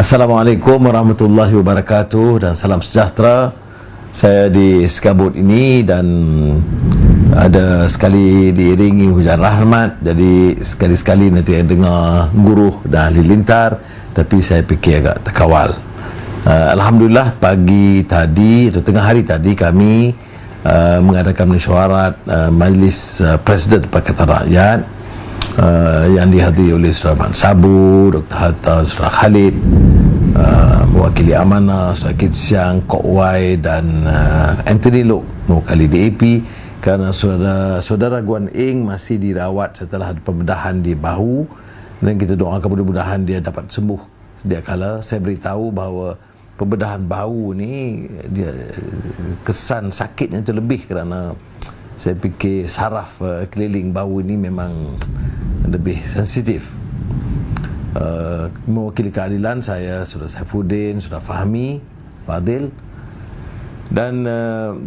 Assalamualaikum warahmatullahi wabarakatuh dan salam sejahtera. Saya di Sekabut ini dan ada sekali diiringi hujan rahmat, jadi sekali-sekali nanti dengar guruh dan halilintar, tapi saya fikir agak terkawal. Alhamdulillah pagi tadi atau tengah hari tadi kami mengadakan mesyuarat Majlis Presiden Pakatan Rakyat yang dihadiri oleh Saudara Mat Sabu, Dr. Hatta, Saudara Khalid, mewakili Amanah, Saudara Kit Siang, Kok Wai dan Anthony Lok mewakili DAP, kerana Saudara Guan Eng masih dirawat setelah ada pembedahan di bahu, dan kita doakan mudah-mudahan dia dapat sembuh sedia kala. Saya beritahu bahawa pembedahan bahu ni dia kesan sakitnya itu lebih kerana saya fikir saraf keliling bahu ini memang lebih sensitif. Mewakili keadilan saya Saudara Saifuddin, Saudara Fahmi, Fadil, dan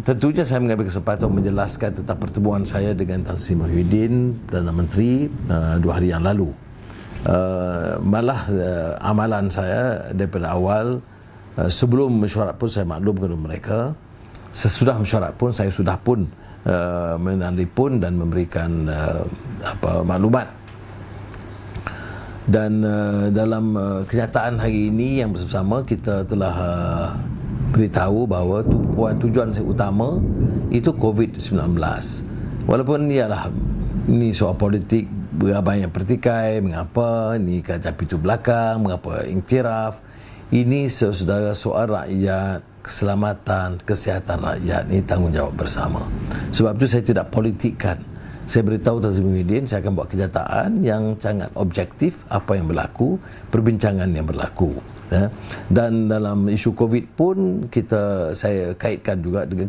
tentunya saya mengambil kesempatan menjelaskan tentang pertemuan saya dengan Tan Sri Muhyiddin Perdana Menteri 2 hari yang lalu. Malah amalan saya daripada awal, sebelum mesyuarat pun saya maklum kepada mereka, sesudah mesyuarat pun saya sudah pun menelpon dan memberikan maklumat. Dan dalam kenyataan hari ini yang bersama kita telah beritahu bahawa tujuan saya utama itu COVID-19. Walaupun ini soal politik, ramai yang pertikai, mengapa ni kata pintu belakang, mengapa iktiraf. Ini saudara soal rakyat, keselamatan, kesihatan rakyat, ini tanggungjawab bersama. Sebab itu saya tidak politikkan. Saya beritahu Tan Sri Muhyiddin, saya akan buat kenyataan yang sangat objektif apa yang berlaku, perbincangan yang berlaku. Dan dalam isu COVID pun saya kaitkan juga dengan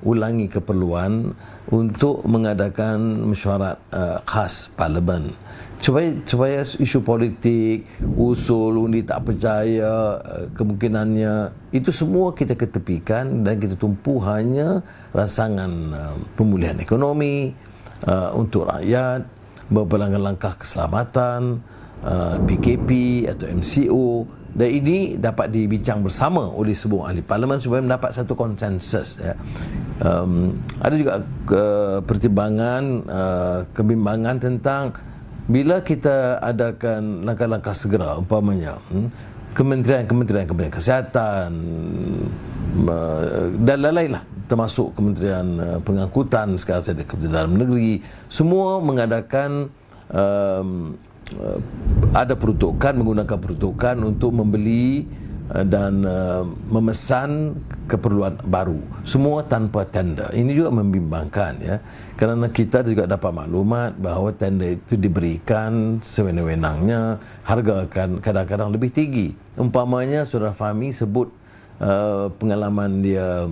ulangi keperluan untuk mengadakan mesyuarat khas Parlimen. Supaya isu politik, usul undi tak percaya, kemungkinannya itu semua kita ketepikan dan kita tumpu hanya rancangan pemulihan ekonomi untuk rakyat, beberapa langkah keselamatan, PKP atau MCO, dan ini dapat dibincang bersama oleh semua ahli parlimen supaya mendapat satu konsensus. Ada juga pertimbangan, kebimbangan tentang bila kita adakan langkah-langkah segera, umpamanya kementerian kesihatan dan lain-lain lah, termasuk kementerian pengangkutan, sekarang saya ada kementerian dalam negeri, semua mengadakan ada peruntukan, menggunakan peruntukan untuk membeli dan memesan keperluan baru, semua tanpa tender. Ini juga membimbangkan, ya, kerana kita juga dapat maklumat bahawa tender itu diberikan sewenang-wenangnya, harga akan kadang-kadang lebih tinggi. Umpamanya Saudara Fahmi sebut pengalaman dia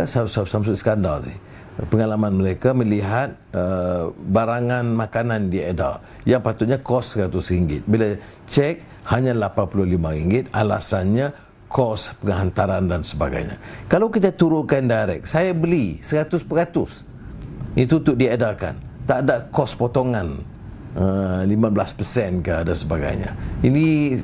Samsul Iskandar ni, pengalaman mereka melihat barangan makanan diedar yang patutnya kos RM100, bila cek hanya RM85, alasannya kos penghantaran dan sebagainya. Kalau kita turunkan direct, saya beli 100% itu untuk diedarkan, tak ada kos potongan 15% ke ada sebagainya. Ini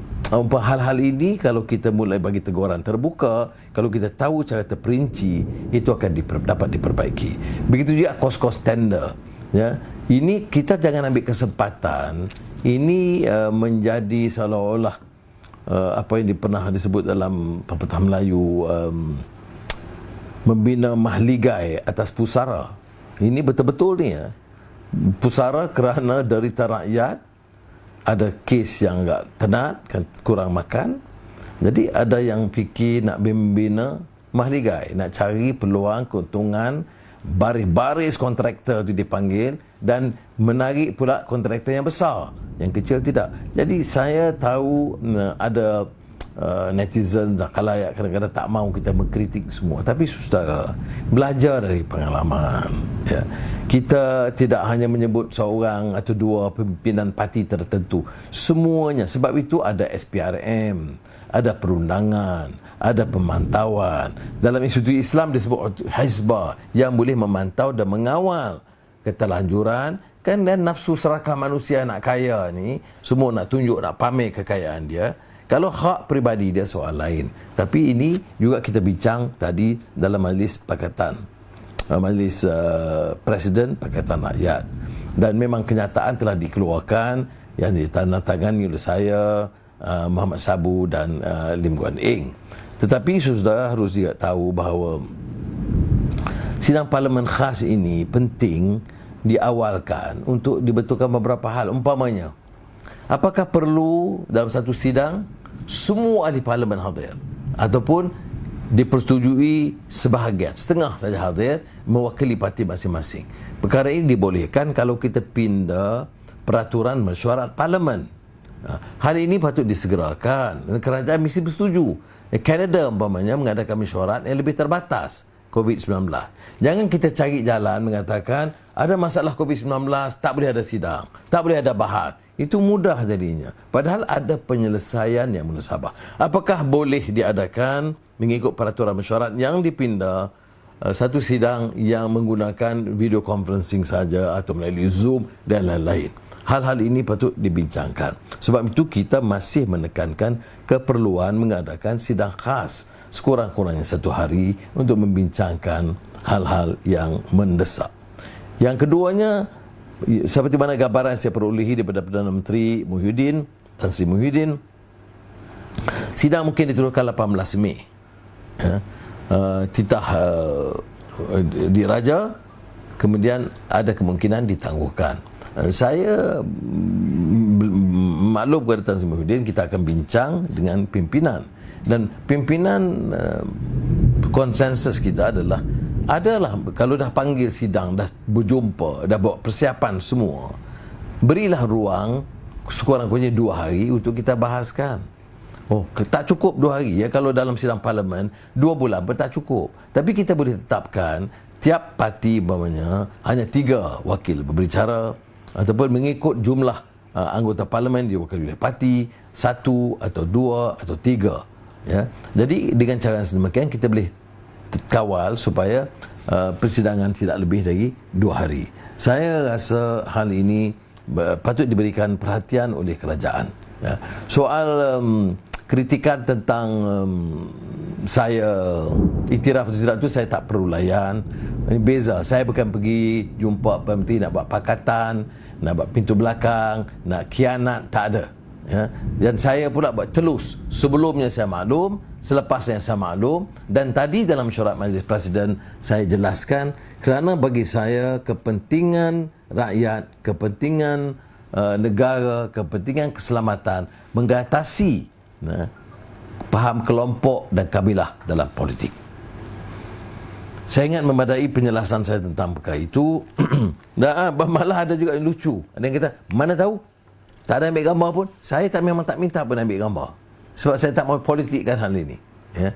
hal-hal ini kalau kita mulai bagi teguran terbuka, kalau kita tahu cara terperinci, itu akan dapat diperbaiki. Begitu juga kos-kos tender, ya. Ini kita jangan ambil kesempatan ini menjadi seolah-olah apa yang pernah disebut dalam pepatah Melayu, membina mahligai atas pusara. Ini betul-betul ni, ya, pusara kerana derita rakyat, ada kes yang agak tenat, kan, kurang makan. Jadi ada yang fikir nak membina mahligai, nak cari peluang keuntungan, baris-baris kontraktor itu dipanggil dan menarik pula kontraktor yang besar, yang kecil tidak. Jadi saya tahu ada netizen khalayak kadang-kadang tak mahu kita mengkritik semua, tapi saudara, belajar dari pengalaman, ya. Kita tidak hanya menyebut seorang atau dua pimpinan parti tertentu, semuanya. Sebab itu ada SPRM, ada perundangan, ada pemantauan. Dalam institusi Islam disebut Hizbah yang boleh memantau dan mengawal keterlanjuran, kan, dan nafsu serakah manusia nak kaya ni, semua nak tunjuk, nak pamer kekayaan dia. Kalau hak peribadi dia soal lain. Tapi ini juga kita bincang tadi dalam majlis pakatan, majlis Presiden Pakatan Rakyat. Dan memang kenyataan telah dikeluarkan yang ditandatangani oleh saya, Muhammad Sabu dan Lim Guan Eng. Tetapi sudah harus juga tahu bahawa sidang parlimen khas ini penting diawalkan untuk dibetulkan beberapa hal. Umpamanya, apakah perlu dalam satu sidang semua ahli parlimen hadir ataupun dipersetujui sebahagian, setengah saja hadir mewakili parti masing-masing. Perkara ini dibolehkan kalau kita pindah peraturan mesyuarat parlimen. Hal ini patut disegerakan dan kerajaan mesti bersetuju. Kanada umpamanya mengadakan mesyuarat yang lebih terbatas COVID-19. Jangan kita cari jalan mengatakan ada masalah COVID-19, tak boleh ada sidang, tak boleh ada bahas. Itu mudah jadinya. Padahal ada penyelesaian yang munasabah. Apakah boleh diadakan mengikut peraturan mesyuarat yang dipindah satu sidang yang menggunakan video conferencing saja atau melalui Zoom dan lain-lain. Hal-hal ini patut dibincangkan. Sebab itu kita masih menekankan keperluan mengadakan sidang khas sekurang-kurangnya satu hari untuk membincangkan hal-hal yang mendesak. Yang keduanya, seperti mana gambaran saya perolehi daripada Perdana Menteri Muhyiddin, Tan Sri Muhyiddin, sidang mungkin diteruskan 18 Mei. Titah diraja, kemudian ada kemungkinan ditangguhkan. Saya maklum kepada Tan Sri Muhyiddin, kita akan bincang dengan pimpinan. Dan pimpinan konsensus kita adalah kalau dah panggil sidang, dah berjumpa, dah buat persiapan semua, berilah ruang sekurang-kurangnya 2 hari untuk kita bahaskan. Tak cukup 2 hari ya. Kalau dalam sidang parlimen 2 bulan pun tak cukup. Tapi kita boleh tetapkan tiap parti umpamanya hanya 3 wakil berbicara, ataupun mengikut jumlah anggota parlimen diwakili oleh parti, 1 atau 2 atau 3 ya. Jadi dengan cara sedemikian kita boleh kawal supaya persidangan tidak lebih dari 2 hari. Saya rasa hal ini patut diberikan perhatian oleh kerajaan ya. Soal kritikan tentang saya iktiraf atau tidak tu saya tak perlu layan. Ini beza. Saya bukan pergi jumpa Menteri nak buat pakatan, nak buat pintu belakang, nak khianat, tak ada ya. Dan saya pula buat telus. Sebelumnya saya maklum, selepasnya saya maklum, dan tadi dalam mesyuarat Majlis Presiden saya jelaskan kerana bagi saya kepentingan rakyat, kepentingan negara, kepentingan keselamatan mengatasi faham kelompok dan kabilah dalam politik. Saya ingat memadai penjelasan saya tentang perkara itu. Dan malah ada juga yang lucu. Ada yang kata, mana tahu? Tak ada ambil gambar pun. Saya memang tak minta pun ambil gambar. Sebab saya tak mahu politikkan hal ini. Ya.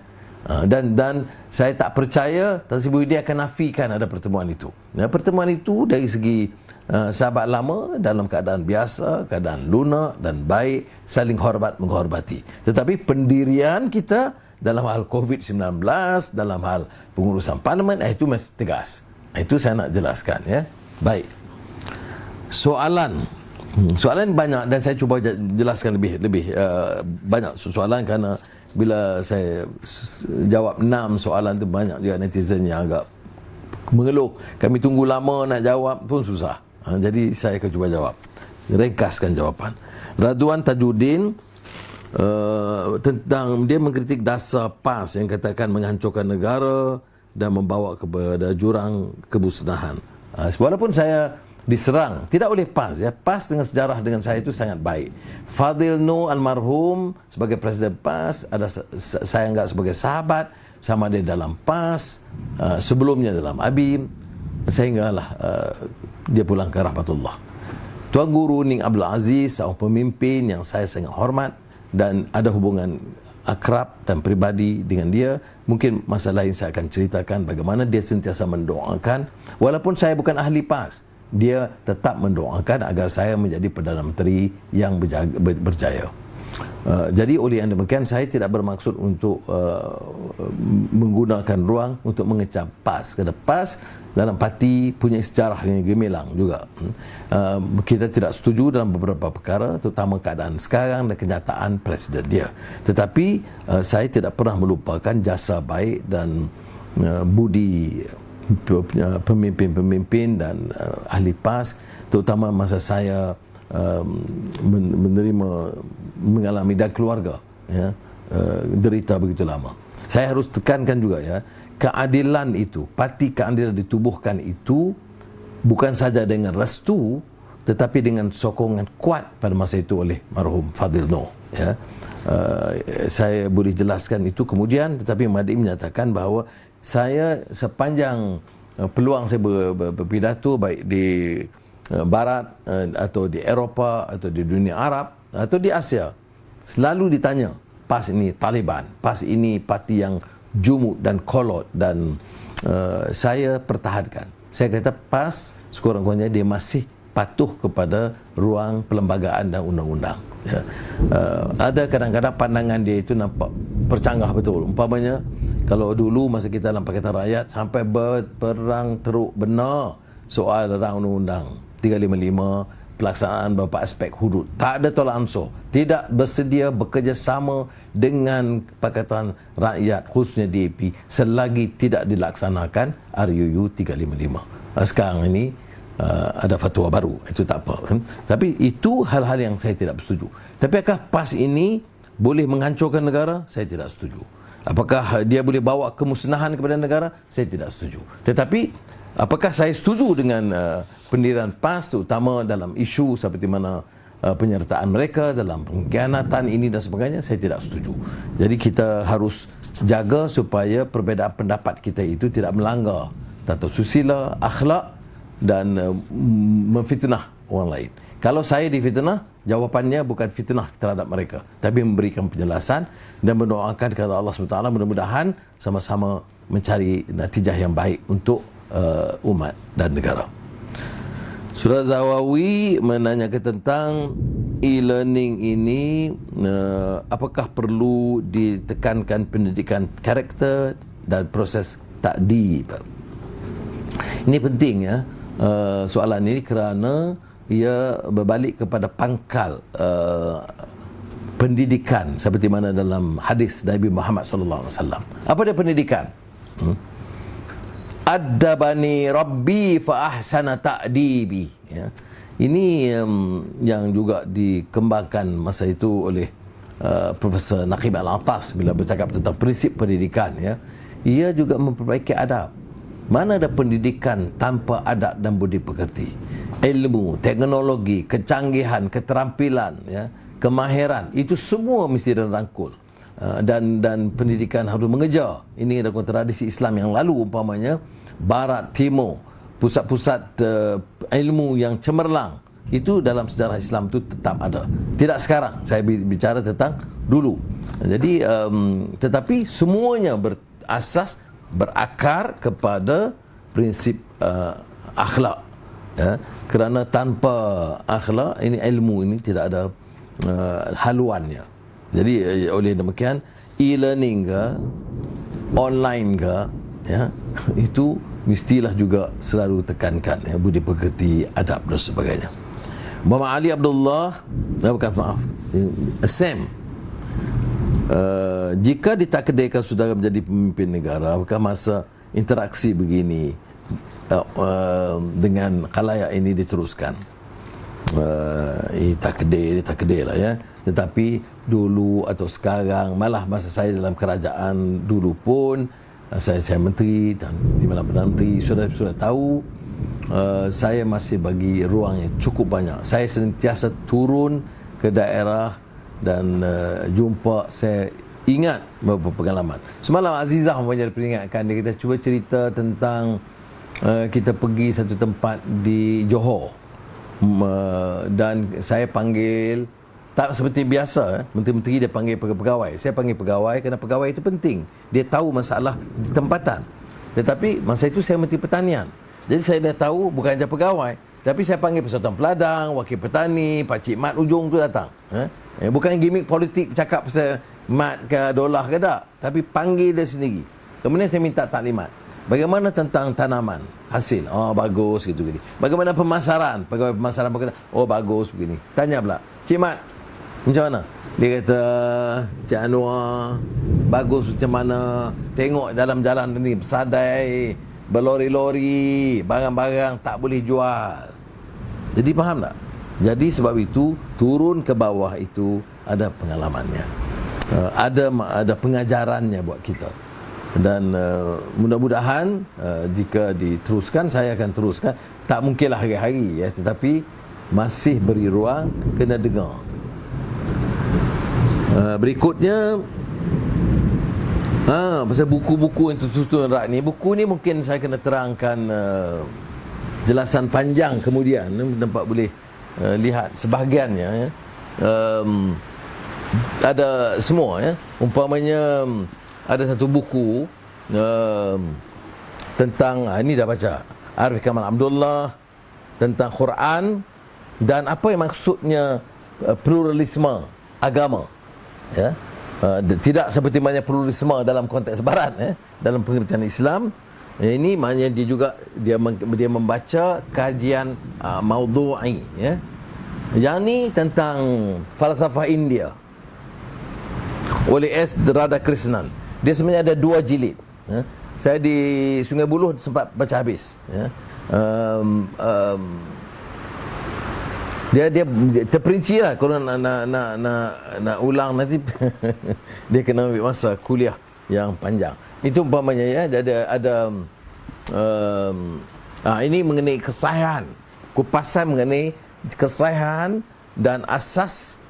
Dan saya tak percaya Tan Sri Muhyiddin akan nafikan ada pertemuan itu. Pertemuan itu dari segi sahabat lama dalam keadaan biasa, keadaan lunak dan baik, saling hormat menghormati. Tetapi pendirian kita dalam hal COVID-19, dalam hal pengurusan parlimen, itu mesti tegas. Itu saya nak jelaskan ya. Baik. Soalan banyak dan saya cuba jelaskan lebih banyak soalan kerana bila saya jawab 6 soalan tu banyak juga netizen yang agak mengeluh. Kami tunggu lama nak jawab pun susah. Jadi saya akan cuba jawab. Ringkaskan jawapan. Radwan Tajuddin tentang dia mengkritik dasar PAS yang katakan menghancurkan negara dan membawa kepada jurang kemusnahan. Walaupun saya diserang, tidak oleh PAS ya. PAS dengan sejarah dengan saya itu sangat baik. Fadil Noor almarhum sebagai presiden PAS, ada saya anggap sebagai sahabat, sama dia dalam PAS, sebelumnya dalam ABIM, sehinggalah dia pulang ke rahmatullah. Tuan Guru Ning Abdul Aziz, seorang pemimpin yang saya sangat hormat dan ada hubungan akrab dan peribadi dengan dia. Mungkin masa lain saya akan ceritakan bagaimana dia sentiasa mendoakan, walaupun saya bukan ahli PAS, dia tetap mendoakan agar saya menjadi Perdana Menteri yang berjaya. Jadi oleh yang demikian saya tidak bermaksud untuk menggunakan ruang untuk mengecam PAS. Kerana PAS dalam parti punya sejarah yang gemilang juga. Kita tidak setuju dalam beberapa perkara, terutama keadaan sekarang dan kenyataan presiden dia. Tetapi saya tidak pernah melupakan jasa baik dan budi pemimpin-pemimpin dan ahli PAS, terutama masa saya mengalami dan keluarga derita begitu lama. Saya harus tekankan juga keadilan itu, parti keadilan ditubuhkan itu bukan saja dengan restu tetapi dengan sokongan kuat pada masa itu oleh marhum Fadil Noor. Saya boleh jelaskan itu kemudian, tetapi Mahdi menyatakan bahawa saya sepanjang peluang saya berpidato baik di Barat atau di Eropah atau di dunia Arab atau di Asia, selalu ditanya, PAS ini Taliban, PAS ini parti yang jumud dan kolot, dan saya pertahankan. Saya kata PAS sekurang-kurangnya dia masih patuh kepada ruang perlembagaan dan undang-undang. Ada kadang-kadang pandangan dia itu nampak percanggah betul. Umpamanya kalau dulu masa kita dalam Pakatan Rakyat sampai berperang teruk benar soal rang undang-undang 355, pelaksanaan beberapa aspek hudud, tak ada tolak ansur, tidak bersedia bekerjasama dengan Pakatan Rakyat khususnya DAP selagi tidak dilaksanakan RUU 355. Sekarang ini ada fatwa baru, itu tak apa, tapi itu hal-hal yang saya tidak setuju. Tapi apakah PAS ini boleh menghancurkan negara? Saya tidak setuju. Apakah dia boleh bawa kemusnahan kepada negara? Saya tidak setuju. Tetapi apakah saya setuju dengan pendirian PAS, terutama dalam isu seperti mana penyertaan mereka dalam pengkhianatan ini dan sebagainya? Saya tidak setuju. Jadi kita harus jaga supaya perbezaan pendapat kita itu tidak melanggar tata susila, akhlak dan memfitnah orang lain. Kalau saya difitnah, jawapannya bukan fitnah terhadap mereka, tapi memberikan penjelasan dan mendoakan kepada Allah SWT mudah-mudahan sama-sama mencari natijah yang baik untuk umat dan negara. Surah Zawawi menanyakan tentang e-learning ini, apakah perlu ditekankan pendidikan karakter dan proses takdib. Ini penting soalan ini kerana ia berbalik kepada pangkal pendidikan seperti mana dalam hadis Nabi Muhammad SAW. Apa dia pendidikan? Adabani Rabbi fa ahsana ta'dibi. Ini yang juga dikembangkan masa itu oleh Profesor Naqib Al-Atas bila bercakap tentang prinsip pendidikan. Ia juga memperbaiki adab. Mana ada pendidikan tanpa adab dan budi pekerti? Ilmu, teknologi, kecanggihan, keterampilan, kemahiran, itu semua mesti dirangkul. Dan pendidikan harus mengejar. Ini adalah tradisi Islam yang lalu, umpamanya Barat, Timur, pusat-pusat ilmu yang cemerlang, itu dalam sejarah Islam itu tetap ada. Tidak sekarang, saya bicara tentang dulu. Jadi tetapi semuanya berasas, berakar kepada prinsip akhlak. Kerana tanpa akhlak ini, ilmu ini tidak ada haluannya. Jadi oleh demikian e-learning ke online ke itu mestilah juga selalu tekankan budi pekerti, adab dan sebagainya. Muhammad Ali Abdullah, Sam, jika ditakdirkan saudara menjadi pemimpin negara, apakah masa interaksi begini dengan khalayak ini diteruskan? Takdir lah tetapi dulu atau sekarang, malah masa saya dalam kerajaan dulu pun, saya menteri dan Timbalan Perdana Menteri, sudah tahu, saya masih bagi ruang yang cukup banyak. Saya sentiasa turun ke daerah dan jumpa. Saya ingat beberapa pengalaman. Semalam Azizah punya peringatkan, dia kata cuba cerita tentang kita pergi satu tempat di Johor, dan saya panggil, tak seperti biasa menteri-menteri dia panggil pegawai. Saya panggil pegawai kerana pegawai itu penting, dia tahu masalah tempatan. Tetapi masa itu saya Menteri Pertanian, jadi saya dah tahu bukan saja pegawai, Tapi saya panggil Persatuan Peladang, Wakil Petani, Pakcik Mat ujung tu datang. Bukan gimmick politik cakap pasal mat ke dolar ke tak, tapi panggil dia sendiri. Kemudian saya minta taklimat. Bagaimana tentang tanaman hasil? Oh bagus gitu gini. Bagaimana pemasaran? Pegawai pemasaran berkata, oh bagus begini. Tanya pula, Cik Mat, macam mana? Dia kata, Cik Anwar, bagus macam mana? Tengok dalam jalan ni bersadai, berlori-lori, barang-barang tak boleh jual. Jadi faham tak? Jadi sebab itu turun ke bawah itu ada pengalamannya, ada pengajarannya buat kita. Dan mudah-mudahan jika diteruskan, saya akan teruskan. Tak mungkinlah hari-hari ya, tetapi masih beri ruang kena dengar. Berikutnya pasal buku-buku yang tersusun rak ni. Buku ni mungkin saya kena terangkan jelasan panjang kemudian. Nampak boleh lihat sebahagiannya ya. Ada semua ya. Umpamanya ada satu buku tentang ini dah baca, Arif Kamal Abdullah, tentang Quran dan apa yang maksudnya pluralisme agama ya. Tidak seperti mana pluralisme dalam konteks barat ya, dalam pengertian Islam. Ini maknanya dia membaca kajian maudhu'i ya. Yang ni tentang falsafah India oleh S. Radhakrishnan. Dia sebenarnya ada 2 jilid ya. Saya di Sungai Buloh sempat baca habis ya. Dia terperinci lah. Kalau nak ulang nanti dia kena ambil masa kuliah yang panjang. Itu umpamanya ya, ada ini mengenai kesahihan, kupasan mengenai kesahihan dan asas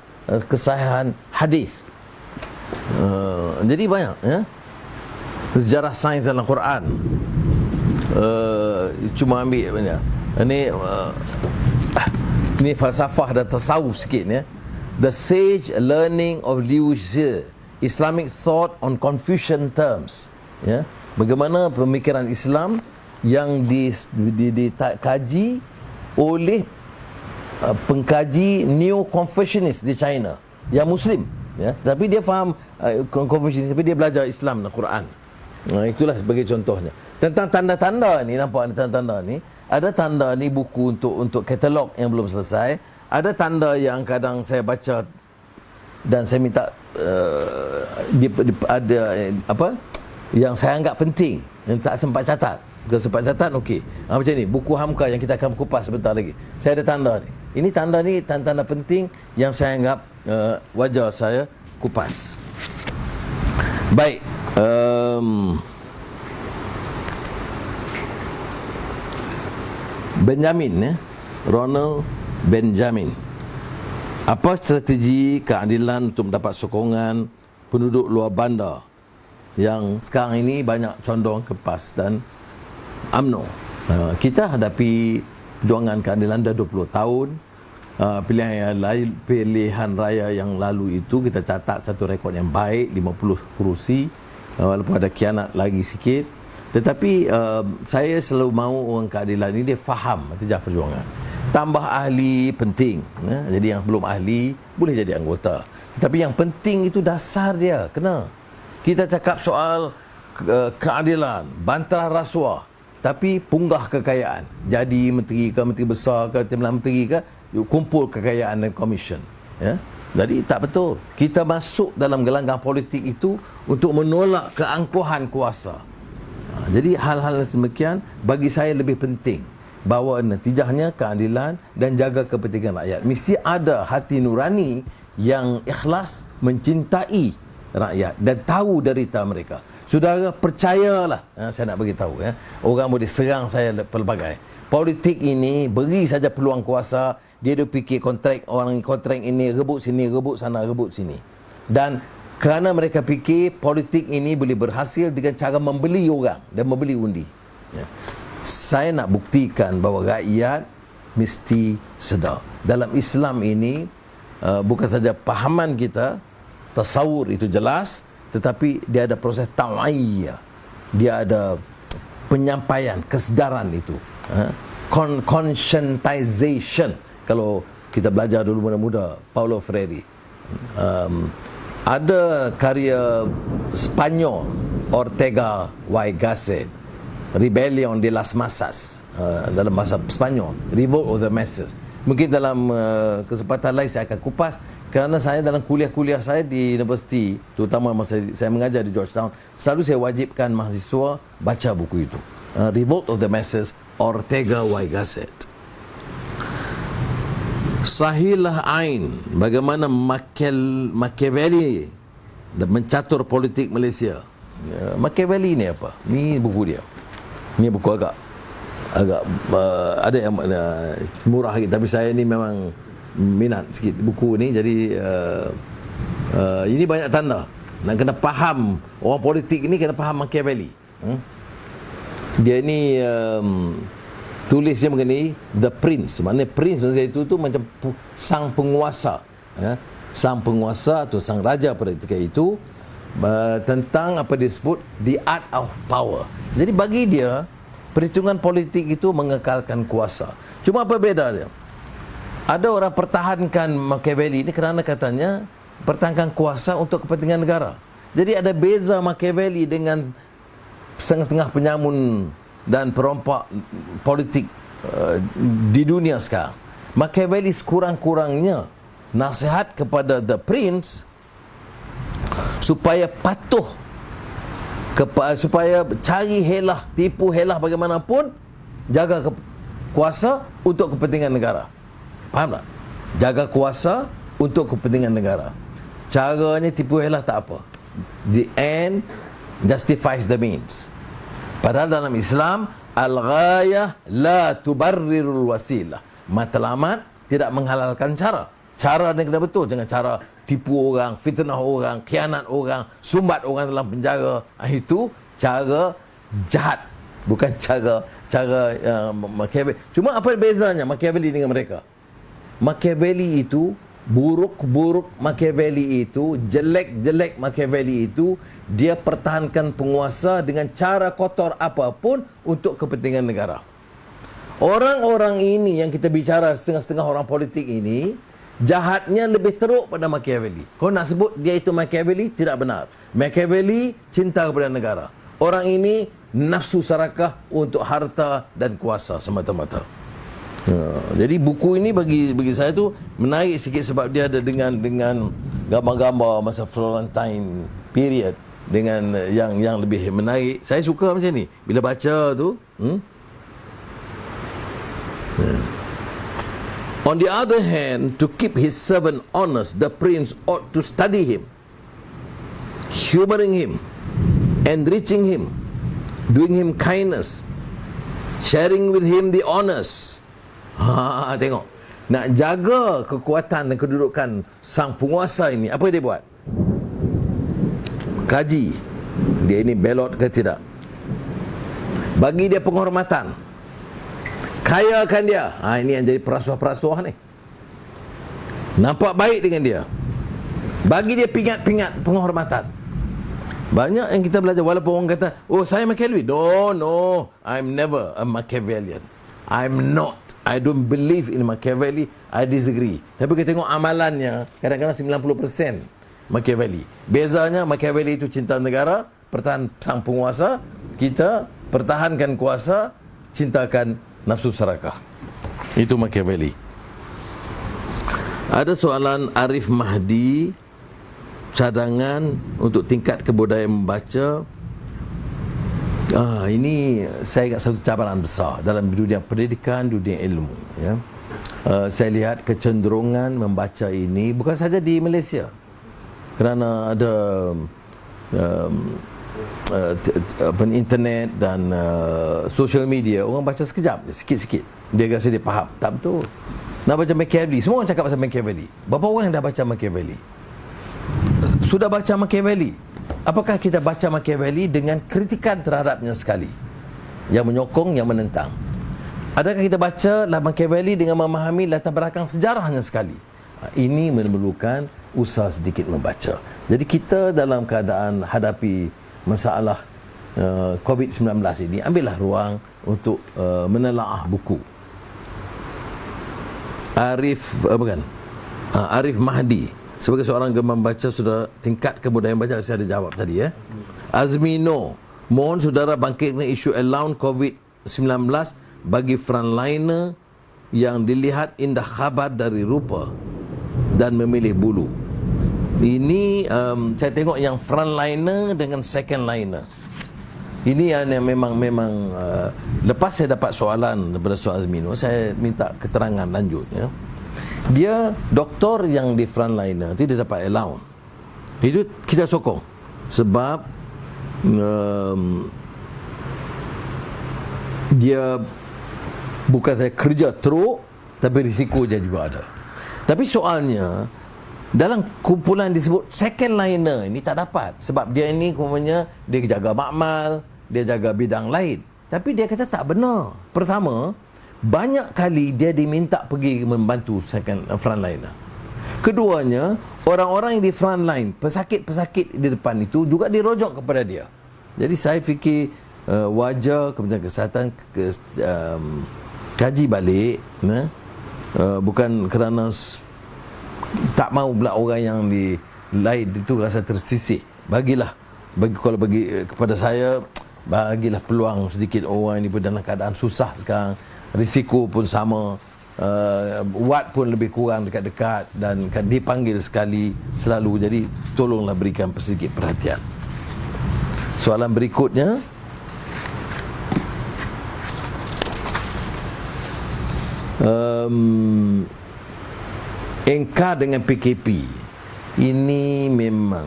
kesahihan hadis. Jadi banyak ya. Sejarah sains dalam Quran. Cuma ambil banyak. Ini falsafah dan tasawuf sikit ya. The Sage Learning of Liu Zi, Islamic Thought on Confucian Terms ya. Bagaimana pemikiran Islam yang dikaji oleh pengkaji neo-Confucianist di China yang Muslim ya, tapi dia faham Confucius, tapi dia belajar Islam dan Quran. Itulah sebagai contohnya. Tentang tanda-tanda ni, nampak ada tanda-tanda ni. Ada tanda ni buku untuk katalog yang belum selesai. Ada tanda yang kadang saya baca dan saya minta ada apa yang saya anggap penting, yang tak sempat catat. Kalau sempat catat okey. Macam ni buku Hamka yang kita akan kupas sebentar lagi. Saya ada tanda ni. Ini tanda-tanda penting yang saya anggap wajar saya kupas. Baik. Benjamin Ronald Benjamin. Apa strategi keadilan untuk mendapat sokongan penduduk luar bandar yang sekarang ini banyak condong ke PAS dan UMNO? Kita hadapi perjuangan keadilan dah 20 tahun. Pilihan raya yang lalu itu kita catat satu rekod yang baik, 50 kerusi, walaupun ada khianat lagi sikit. Tetapi saya selalu mahu orang keadilan ini dia faham jejak perjuangan. Tambah ahli penting ya? Jadi yang belum ahli boleh jadi anggota. Tetapi yang penting itu dasar dia. Kena kita cakap soal keadilan, bantah rasuah, tapi punggah kekayaan. Jadi menteri ke, menteri besar ke, timbalan menteri ke, kumpul kekayaan dan komisen ya? Jadi tak betul. Kita masuk dalam gelanggang politik itu untuk menolak keangkuhan kuasa. Jadi hal-hal semakian bagi saya lebih penting, bahawa natijahnya keadilan dan jaga kepentingan rakyat. Mesti ada hati nurani yang ikhlas mencintai rakyat dan tahu derita mereka. Saudara, percayalah, saya nak bagi tahu ya. Orang boleh serang saya pelbagai. Politik ini beri saja peluang kuasa, dia fikir kontrak, orang kontrak ini rebut sini, rebut sana, rebut sini. Dan kerana mereka fikir politik ini boleh berhasil dengan cara membeli orang dan membeli undi ya. Saya nak buktikan bahawa rakyat mesti sedar. Dalam Islam ini bukan saja pahaman kita, tasawur itu jelas, tetapi dia ada proses taw'iyah. Dia ada penyampaian kesedaran itu. conscientization. Kalau kita belajar dulu muda-muda, Paulo Freire. Ada karya Spanyol Ortega y Gasset, Rebellion de las Masas, dalam bahasa Spanyol, Revolt of the Masses. Mungkin dalam kesempatan lain saya akan kupas, kerana saya dalam kuliah-kuliah saya di universiti, terutama masa saya mengajar di Georgetown, selalu saya wajibkan mahasiswa baca buku itu, Revolt of the Masses, Ortega y Gasset. Sahilah Ain, bagaimana Machiavelli mencatur politik Malaysia. Machiavelli ni apa? Ni buku dia. Ni buku agak ada yang murah sikit, tapi saya ni memang minat sikit buku ni. Jadi ini banyak tanda. Nak kena faham orang politik ni, kena faham Machiavelli. Dia ni tulisnya mengenai The Prince. Maknanya Prince masa itu tu macam sang penguasa, sang penguasa atau sang raja pada ketika itu, tentang apa disebut the art of power. Jadi bagi dia, perhitungan politik itu mengekalkan kuasa. Cuma apa beda dia? Ada orang pertahankan Machiavelli ini kerana katanya pertahankan kuasa untuk kepentingan negara. Jadi ada beza Machiavelli dengan setengah-setengah penyamun dan perompak politik di dunia sekarang. Machiavelli sekurang-kurangnya nasihat kepada The Prince supaya patuh, supaya cari helah, tipu helah bagaimanapun, jaga kuasa untuk kepentingan negara. Faham tak? Jaga kuasa untuk kepentingan negara. Caranya tipu helah tak apa. The end justifies the means. Padahal dalam Islam, al-ghayah la tubarrirul wasilah. Matlamat tidak menghalalkan cara. Cara yang kena betul, jangan cara tipu orang, fitnah orang, khianat orang, sumbat orang dalam penjara. Itu cara jahat, bukan cara Machiavelli. Cuma apa bezanya Machiavelli dengan mereka? Machiavelli itu buruk Machiavelli itu, jelek Machiavelli itu, dia pertahankan penguasa dengan cara kotor apapun untuk kepentingan negara. Orang-orang ini yang kita bicara, setengah-setengah orang politik ini, jahatnya lebih teruk pada Machiavelli. Kau nak sebut dia itu Machiavelli, tidak benar. Machiavelli cinta kepada negara. Orang ini nafsu serakah untuk harta dan kuasa semata-mata. Jadi buku ini bagi saya tu menarik sikit sebab dia ada dengan gambar-gambar masa Florentine period, dengan yang lebih menarik. Saya suka macam ni bila baca tu. On the other hand, to keep his servant honest, the prince ought to study him, humoring him, enriching him, doing him kindness, sharing with him the honors. Tengok, nak jaga kekuatan dan kedudukan sang penguasa ini, apa dia buat? Kaji dia ini belot ke tidak, bagi dia penghormatan, kayakan dia. Ini yang jadi perasuah-perasuah ni. Nampak baik dengan dia, bagi dia pingat-pingat penghormatan. Banyak yang kita belajar, walaupun orang kata, oh saya Machiavelli. No, I'm never a Machiavellian. I'm not. I don't believe in Machiavelli. I disagree. Tapi kita tengok amalannya, kadang-kadang 90% Machiavelli. Bezanya Machiavelli itu cinta negara, pertahan sang penguasa. Kita pertahankan kuasa, cintakan nafsu serakah. Itu Machiavelli. Ada soalan Arif Mahdi, cadangan untuk tingkat kebudayaan membaca. Ini saya ingat satu cabaran besar dalam dunia pendidikan, dunia ilmu, ya. Saya lihat kecenderungan membaca ini bukan saja di Malaysia, kerana ada internet dan social media. Orang baca sekejap, sikit-sikit dia rasa dia faham. Tak betul. Nak baca Machiavelli, semua orang cakap pasal Machiavelli. Berapa orang yang dah baca Machiavelli? Sudah baca Machiavelli? Apakah kita baca Machiavelli dengan kritikan terhadapnya sekali, yang menyokong, yang menentang? Adakah kita baca Machiavelli dengan memahami latar belakang sejarahnya sekali? Ini memerlukan usaha sedikit membaca. Jadi kita dalam keadaan hadapi masalah COVID-19 ini, ambillah ruang untuk menelaah buku. Arif Mahdi. Sebagai seorang gemar baca, sudah tingkat kebudayaan baca, saya ada jawab tadi ya. Azmino, mohon saudara bangkitkan isu allowance COVID-19 bagi frontliner yang dilihat indah khabar dari rupa dan memilih bulu. Ini saya tengok yang frontliner dengan second liner. Ini yang memang lepas saya dapat soalan daripada Soal Azmino, saya minta keterangan lanjut ya. Dia doktor yang di frontliner itu dia dapat allowance. Itu kita sokong sebab dia bukan saya kerja teruk, tapi risiko dia juga ada. Tapi soalnya dalam kumpulan disebut second liner ini tak dapat, sebab dia ini umpamanya dia jaga makmal, dia jaga bidang lain. Tapi dia kata tak benar. Pertama, banyak kali dia diminta pergi membantu second frontliner. Keduanya, orang-orang yang di frontline, pesakit-pesakit di depan itu juga dirojok kepada dia. Jadi saya fikir wajar Kementerian Kesihatan kaji balik, bukan kerana tak mahu pula orang yang di lain itu rasa tersisih. Kalau bagi kepada saya, bagilah peluang sedikit orang ini dalam keadaan susah sekarang. Risiko pun sama, wad pun lebih kurang dekat-dekat dan kan dipanggil sekali selalu. Jadi tolonglah berikan sedikit perhatian. Soalan berikutnya, engkar dengan PKP ini memang,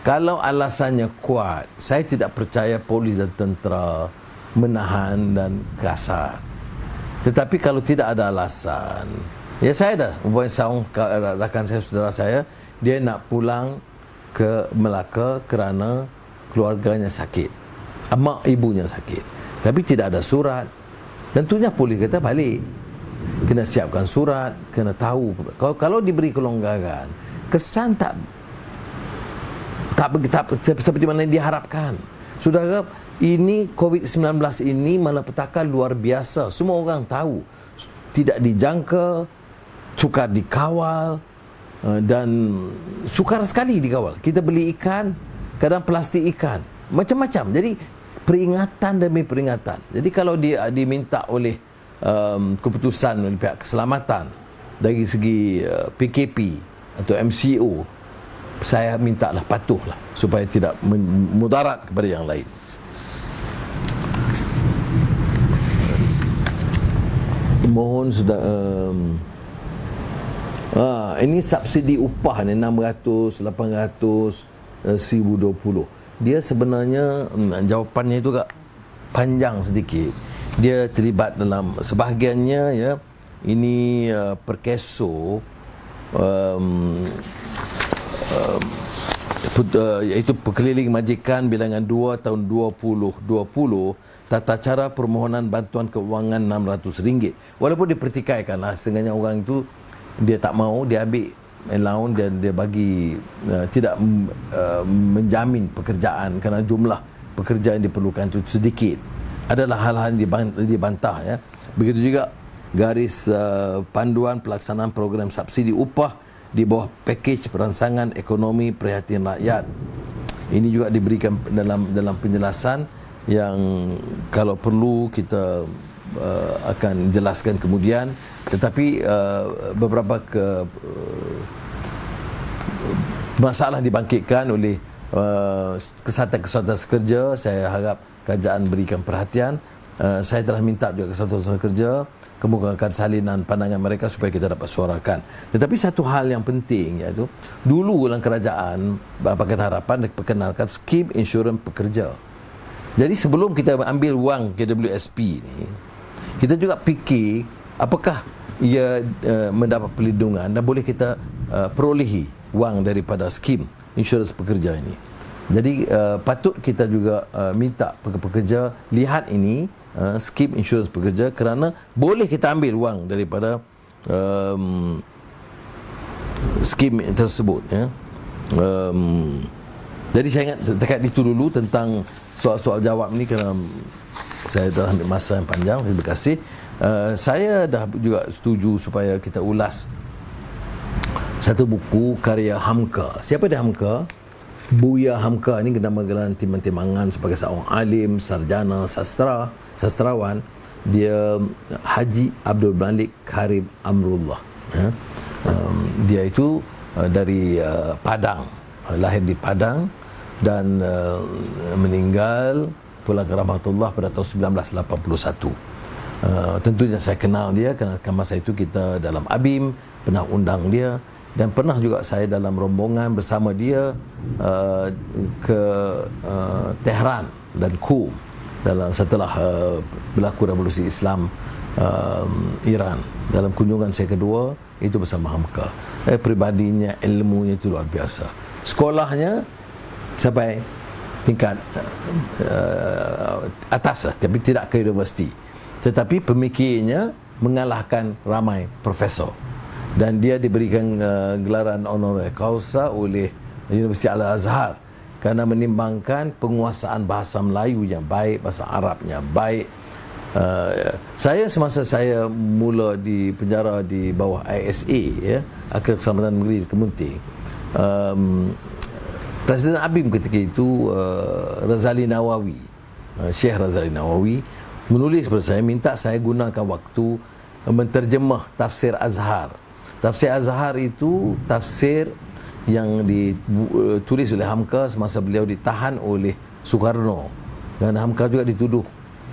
kalau alasannya kuat, saya tidak percaya polis dan tentera menahan dan kasar. Tetapi kalau tidak ada alasan, ya saya dah seorang rakan saya, saudara saya, dia nak pulang ke Melaka kerana keluarganya sakit, mak ibunya sakit, tapi tidak ada surat. Tentunya polis kata balik, kena siapkan surat, kena tahu. Kalau diberi kelonggaran, kesan tak seperti mana yang diharapkan. Saudara, ini COVID-19 ini malapetaka luar biasa. Semua orang tahu, tidak dijangka, sukar dikawal, dan sukar sekali dikawal. Kita beli ikan, kadang plastik ikan, macam-macam. Jadi peringatan demi peringatan. Jadi kalau dia diminta oleh keputusan oleh pihak keselamatan dari segi PKP atau MCO, saya mintalah patuhlah supaya tidak mudarat kepada yang lain. Mohon sudah ini subsidi upah ni 600, 800, 1020. Dia sebenarnya jawapannya itu agak panjang sedikit. Dia terlibat dalam sebahagiannya ya. Ini Perkeso iaitu Perkeliling Majikan Bilangan 2 tahun 2020, tata cara permohonan bantuan kewangan RM600. Walaupun dipertikaikanlah, setengahnya orang itu dia tak mahu, dia ambil allowance dan dia bagi tidak menjamin pekerjaan kerana jumlah pekerja yang diperlukan itu sedikit. Adalah hal-hal yang dibantah ya. Begitu juga garis panduan pelaksanaan program subsidi upah di bawah pakej perancangan ekonomi prihatin rakyat. Ini juga diberikan dalam penjelasan yang kalau perlu kita akan jelaskan kemudian. Tetapi beberapa masalah dibangkitkan oleh kesatuan-kesatuan kerja. Saya harap kerajaan berikan perhatian. Saya telah minta juga kesatuan-kesatuan kerja kemukakan salinan pandangan mereka supaya kita dapat suarakan. Tetapi satu hal yang penting, iaitu dulu dalam kerajaan Pakatan Harapan diperkenalkan skim insurans pekerja. Jadi sebelum kita ambil wang KWSP ni, kita juga fikir apakah ia mendapat perlindungan dan boleh kita perolehi wang daripada skim insurans pekerja ini. Jadi patut kita juga minta pekerja lihat ini skim insurans pekerja, kerana boleh kita ambil wang daripada skim tersebut ya. Jadi saya ingat dekat itu dulu tentang soal-soal jawab ni, kerana saya telah ambil masa yang panjang. Terima kasih. Saya dah juga setuju supaya kita ulas satu buku karya Hamka. Siapa dia Hamka? Buya Hamka ni nama gelar timang-timangan sebagai seorang alim, sarjana, sastrawan. Dia Haji Abdul Malik Karim Amrullah. Dia itu dari Padang, lahir di Padang dan meninggal pulang ke rahmatullah pada tahun 1981. Tentunya saya kenal dia kerana masa itu kita dalam ABIM pernah undang dia, dan pernah juga saya dalam rombongan bersama dia ke Tehran dan Qum setelah berlaku revolusi Islam Iran. Dalam kunjungan saya kedua itu bersama Hamka. Pribadinya, ilmunya itu luar biasa. Sekolahnya sampai tingkat atas lah, tapi tidak ke universiti. Tetapi pemikirnya mengalahkan ramai profesor. Dan dia diberikan gelaran honoris causa oleh Universiti Al-Azhar kerana menimbangkan penguasaan bahasa Melayu yang baik, bahasa Arabnya baik. Saya semasa saya mula di penjara di bawah ISA, ya, Akhir Keselamatan Negeri di Kemunting, Presiden ABIM ketika itu Razali Nawawi, Syekh Razali Nawawi menulis kepada saya, minta saya gunakan waktu menterjemah tafsir Azhar. Tafsir Azhar itu tafsir yang ditulis oleh Hamka semasa beliau ditahan oleh Soekarno, dan Hamka juga dituduh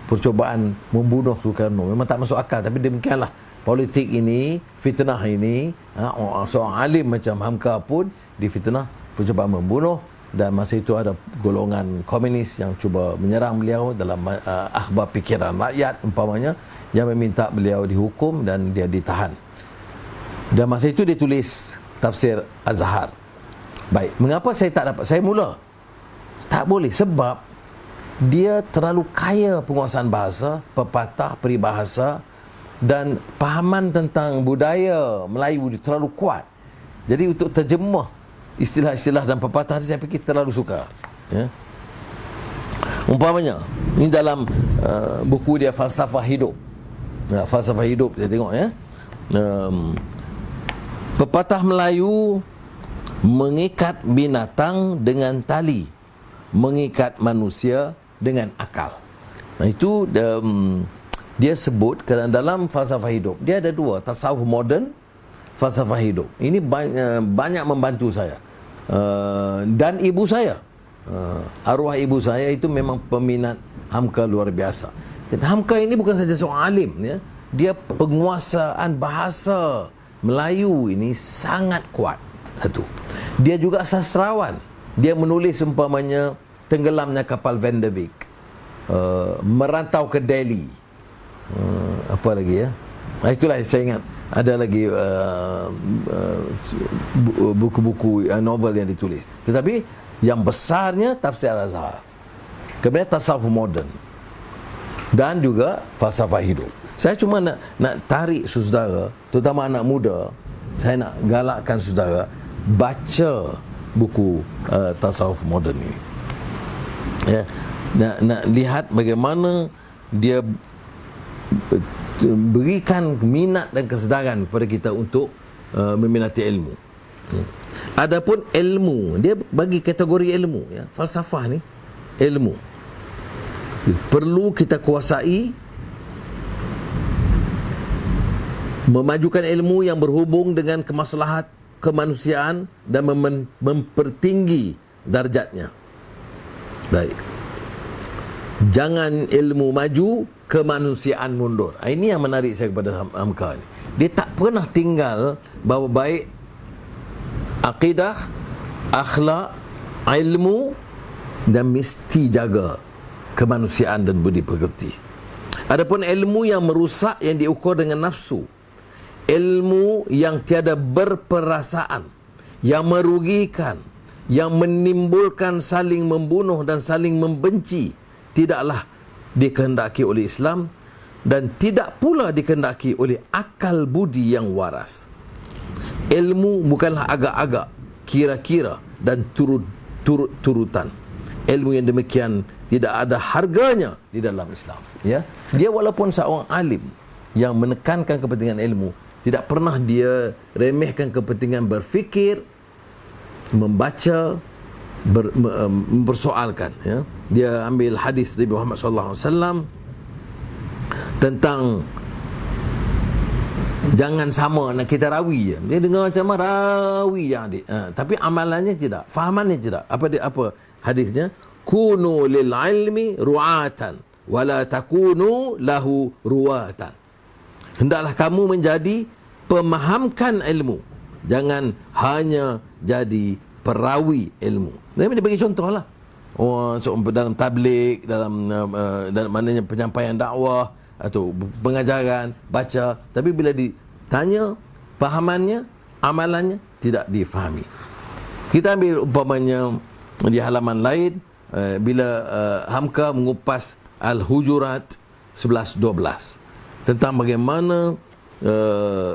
percobaan membunuh Soekarno. Memang tak masuk akal, tapi demikianlah politik ini, fitnah ini. Seorang alim macam Hamka pun difitnah, percobaan membunuh, dan masa itu ada golongan komunis yang cuba menyerang beliau dalam akhbar fikiran rakyat umpamanya, yang meminta beliau dihukum dan dia ditahan. Dan masa itu dia tulis tafsir Azhar. Baik, mengapa saya tak dapat? Saya mula tak boleh sebab dia terlalu kaya penguasaan bahasa, pepatah, peribahasa, dan pahaman tentang budaya Melayu dia terlalu kuat. Jadi untuk terjemah istilah-istilah dan pepatah saya fikir terlalu sukar, ya. Umpamanya ini dalam buku dia Falsafah Hidup. Falsafah Hidup saya tengok, ya. Pepatah Melayu mengikat binatang dengan tali, mengikat manusia dengan akal. Itu dia sebut kerana dalam falsafah hidup dia ada dua, tasawuf moden, falsafah hidup. Ini banyak membantu saya. Dan ibu saya, arwah ibu saya itu memang peminat Hamka luar biasa. Tapi Hamka ini bukan saja seorang alim, ya. Dia penguasaan bahasa Melayu ini sangat kuat. Satu, dia juga sastrawan. Dia menulis umpamanya tenggelamnya kapal Van der Wijk, merantau ke Delhi, apa lagi, ya. Itulah saya ingat. Ada lagi buku-buku novel yang ditulis. Tetapi yang besarnya tafsir Azhar, kemudian tasawuf moden, dan juga falsafah hidup. Saya cuma nak tarik saudara, terutama anak muda, saya nak galakkan saudara baca buku tasawuf moden ini, ya. Nak lihat bagaimana dia berikan minat dan kesedaran kepada kita untuk meminati ilmu. Adapun ilmu, dia bagi kategori ilmu, ya. Falsafah ni ilmu perlu kita kuasai, memajukan ilmu yang berhubung dengan kemaslahat kemanusiaan dan mempertinggi darjatnya. Baik. Jangan ilmu maju, kemanusiaan mundur. Ini yang menarik saya kepada Hamka ni. Dia tak pernah tinggal bawa baik akidah, akhlak, ilmu, dan mesti jaga kemanusiaan dan budi pekerti. Adapun ilmu yang merusak, yang diukur dengan nafsu, ilmu yang tiada berperasaan, yang merugikan, yang menimbulkan saling membunuh dan saling membenci, tidaklah dikehendaki oleh Islam dan tidak pula dikehendaki oleh akal budi yang waras. Ilmu bukanlah agak-agak, kira-kira dan turut-turutan. Ilmu yang demikian tidak ada harganya di dalam Islam, ya. Dia walaupun seorang alim, yang menekankan kepentingan ilmu. Tidak pernah dia remehkan kepentingan berfikir, membaca, mempersoalkan. Ya. Dia ambil hadis Nabi Muhammad SAW tentang jangan sama nak kita rawi je. Dia dengar macam rawi je adik. Tapi amalannya tidak, fahamannya tidak. Apa hadisnya? Kunu lil ilmi ru'atan wala takunu lahu ruwatan. Hendaklah kamu menjadi pemahamkan ilmu, jangan hanya jadi perawi ilmu. Dia bagi contoh lah. Dalam tabligh, dalam maknanya penyampaian dakwah atau pengajaran, baca, tapi bila ditanya fahamannya, amalannya tidak difahami. Kita ambil umpamanya di halaman lain, bila Hamka mengupas Al-Hujurat 11-12 tentang bagaimana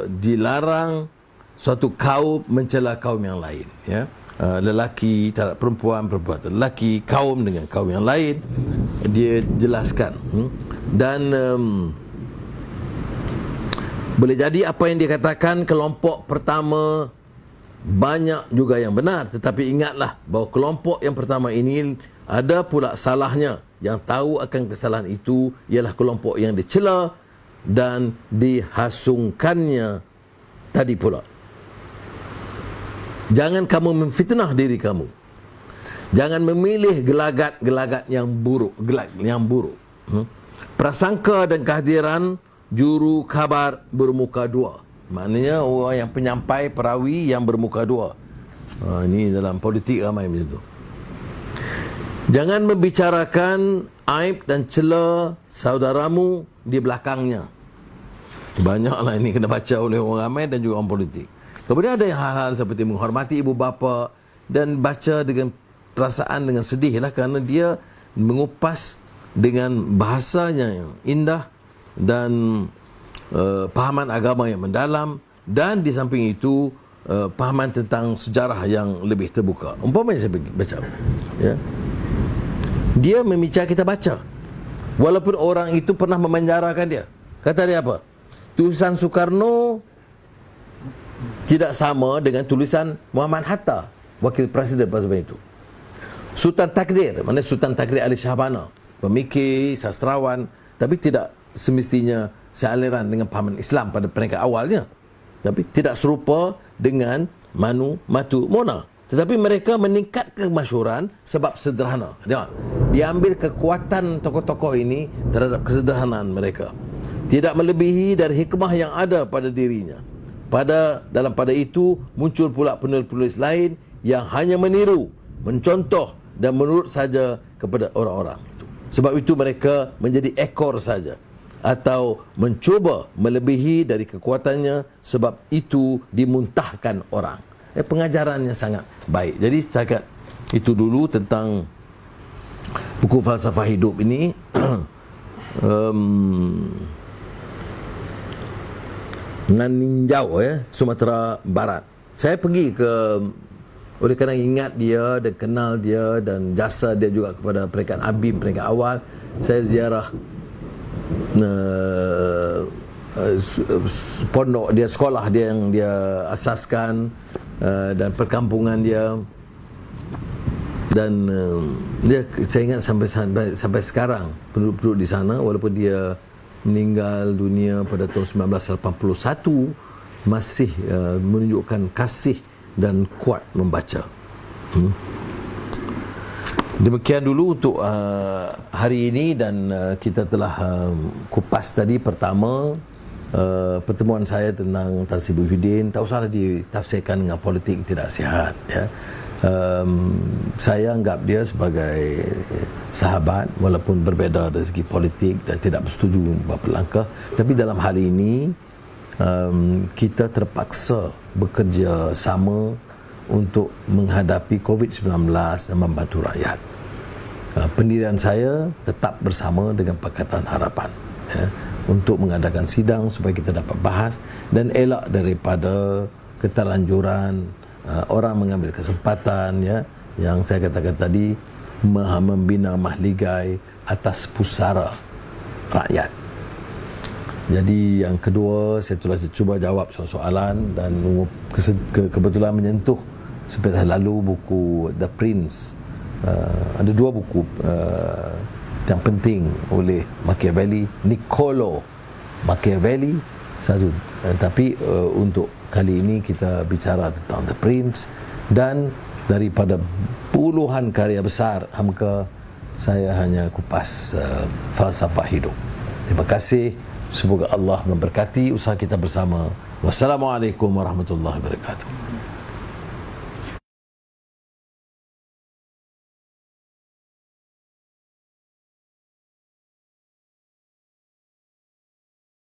dilarang suatu kaum mencela kaum yang lain, ya. Lelaki terhadap perempuan, perempuan terhadap lelaki, kaum dengan kaum yang lain, dia jelaskan. Dan boleh jadi apa yang dikatakan kelompok pertama banyak juga yang benar, tetapi ingatlah bahawa kelompok yang pertama ini ada pula salahnya. Yang tahu akan kesalahan itu ialah kelompok yang dicela dan dihasungkannya tadi pula. Jangan kamu memfitnah diri kamu. Jangan memilih gelagat-gelagat yang buruk, Prasangka dan kehadiran juru kabar bermuka dua. Maknanya orang yang penyampai, perawi yang bermuka dua. Ini dalam politik ramai macam tu. Jangan membicarakan aib dan cela saudaramu di belakangnya. Banyaklah ini kena baca oleh orang ramai dan juga orang politik. Kemudian ada hal-hal seperti menghormati ibu bapa dan baca dengan perasaan, dengan sedih lah, kerana dia mengupas dengan bahasanya yang indah dan pahaman agama yang mendalam, dan di samping itu pahaman tentang sejarah yang lebih terbuka. Umpamanya saya baca, ya, dia meminta kita baca walaupun orang itu pernah memenjarakan dia. Kata dia apa? Tulisan Soekarno tidak sama dengan tulisan Muhammad Hatta, wakil presiden pada zaman itu. Sultan Takdir, mana Sultan Takdir Ali Shahbana, pemikir, sastrawan, tapi tidak semestinya sealiran dengan pahaman Islam pada peringkat awalnya. Tapi tidak serupa dengan Matu Mona. Tetapi mereka meningkatkan kemasyhuran sebab sederhana. Tengok, dia ambil kekuatan tokoh-tokoh ini terhadap kesederhanaan mereka. Tidak melebihi dari hikmah yang ada pada dirinya. Pada itu muncul pula penulis-penulis lain yang hanya meniru, mencontoh dan menurut saja kepada orang-orang. Sebab itu mereka menjadi ekor saja, atau mencuba melebihi dari kekuatannya, sebab itu dimuntahkan orang. Pengajarannya sangat baik. Jadi setakat itu dulu tentang buku falsafah hidup ini. Naninjau, Sumatera Barat. Saya pergi oleh kerana ingat dia dan kenal dia dan jasa dia juga kepada peringkat ABIM, peringkat awal, saya ziarah pondok dia, sekolah dia yang dia asaskan, dan perkampungan dia. Dan saya ingat sampai sekarang penduduk-penduduk di sana, walaupun dia meninggal dunia pada tahun 1981, masih menunjukkan kasih dan kuat membaca. Demikian dulu untuk hari ini, dan kita telah kupas tadi pertama pertemuan saya tentang Tan Sri Muhyiddin. Tak usahlah ditafsirkan dengan politik tidak sihat, ya. Saya anggap dia sebagai sahabat walaupun berbeza dari segi politik dan tidak bersetuju beberapa langkah, tapi dalam hal ini kita terpaksa bekerja sama untuk menghadapi COVID-19 dan membantu rakyat. Pendirian saya tetap bersama dengan Pakatan Harapan, ya, untuk mengadakan sidang supaya kita dapat bahas dan elak daripada keterlanjuran orang mengambil kesempatan, ya, yang saya katakan tadi, membina mahligai atas pusara rakyat. Jadi yang kedua, saya telah cuba jawab soalan dan kebetulan menyentuh seperti lalu buku The Prince. Ada dua buku yang penting oleh Machiavelli, Niccolo Machiavelli satu. Tapi untuk kali ini kita bicara tentang The Prince, dan daripada puluhan karya besar Hamka, saya hanya kupas falsafah hidup. Terima kasih. Semoga Allah memberkati usaha kita bersama. Wassalamualaikum warahmatullahi wabarakatuh.